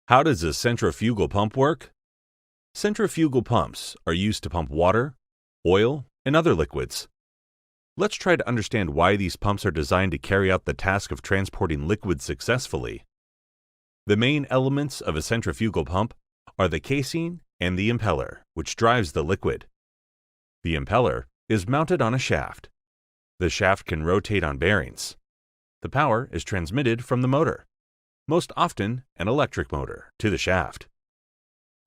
How does a centrifugal pump work? Centrifugal pumps are used to pump water, oil, and other liquids. Let's try to understand why these pumps are designed to carry out the task of transporting liquids successfully. The main elements of a centrifugal pump are the casing and the impeller, which drives the liquid. The impeller is mounted on a shaft. The shaft can rotate on bearings. The power is transmitted from the motor, most often an electric motor, to the shaft.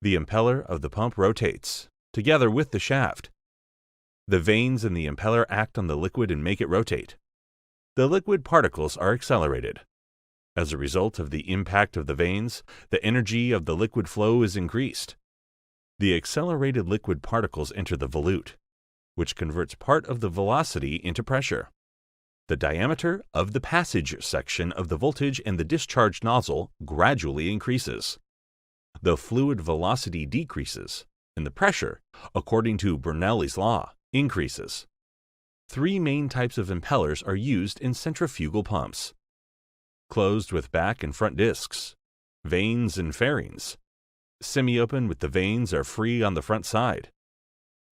The impeller of the pump rotates, together with the shaft. The vanes in the impeller act on the liquid and make it rotate. The liquid particles are accelerated. As a result of the impact of the vanes, the energy of the liquid flow is increased. The accelerated liquid particles enter the volute, which converts part of the velocity into pressure. The diameter of the passage section of the voltage and the discharge nozzle gradually increases. The fluid velocity decreases, and the pressure, according to Bernoulli's law, increases. Three main types of impellers are used in centrifugal pumps: closed with back and front discs, vanes and fairings. Semi-open with the vanes are free on the front side.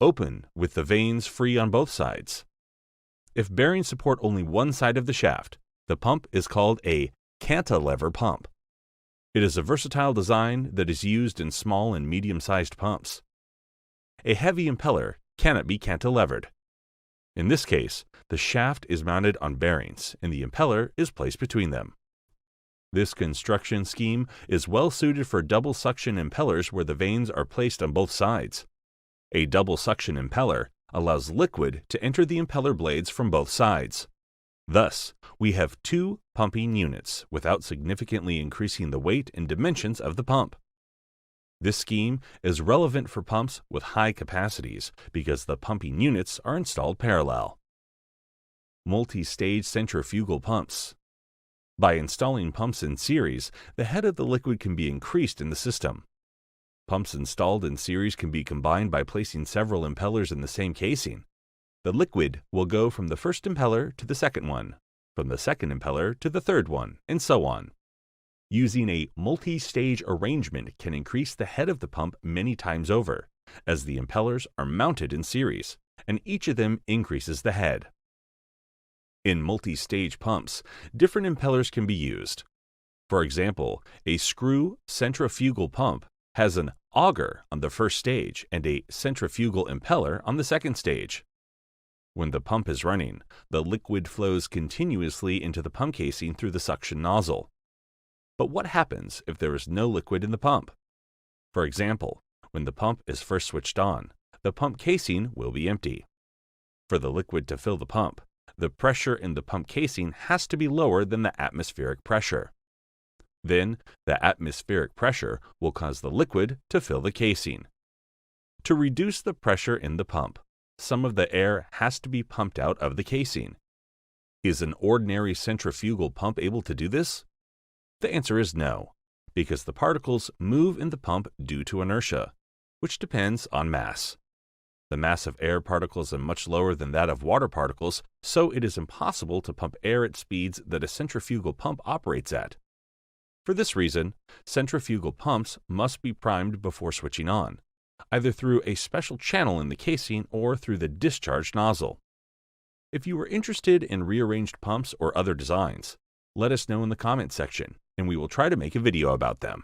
Open with the vanes free on both sides. If bearings support only one side of the shaft, the pump is called a cantilever pump. It is a versatile design that is used in small and medium-sized pumps. A heavy impeller cannot be cantilevered. In this case, the shaft is mounted on bearings and the impeller is placed between them. This construction scheme is well suited for double suction impellers where the vanes are placed on both sides. A double suction impeller allows liquid to enter the impeller blades from both sides. Thus, we have two pumping units without significantly increasing the weight and dimensions of the pump. This scheme is relevant for pumps with high capacities because the pumping units are installed parallel. Multi-stage centrifugal pumps. By installing pumps in series, the head of the liquid can be increased in the system. Pumps installed in series can be combined by placing several impellers in the same casing. The liquid will go from the first impeller to the second one, from the second impeller to the third one, and so on. Using a multi-stage arrangement can increase the head of the pump many times over, as the impellers are mounted in series, and each of them increases the head. In multi-stage pumps, different impellers can be used. For example, a screw centrifugal pump has an auger on the first stage and a centrifugal impeller on the second stage. When the pump is running, the liquid flows continuously into the pump casing through the suction nozzle. But what happens if there is no liquid in the pump? For example, when the pump is first switched on, the pump casing will be empty. For the liquid to fill the pump, the pressure in the pump casing has to be lower than the atmospheric pressure. Then, the atmospheric pressure will cause the liquid to fill the casing. To reduce the pressure in the pump, some of the air has to be pumped out of the casing. Is an ordinary centrifugal pump able to do this? The answer is no, because the particles move in the pump due to inertia, which depends on mass. The mass of air particles is much lower than that of water particles, so it is impossible to pump air at speeds that a centrifugal pump operates at. For this reason, centrifugal pumps must be primed before switching on, either through a special channel in the casing or through the discharge nozzle. If you are interested in rearranged pumps or other designs, let us know in the comment section, and we will try to make a video about them.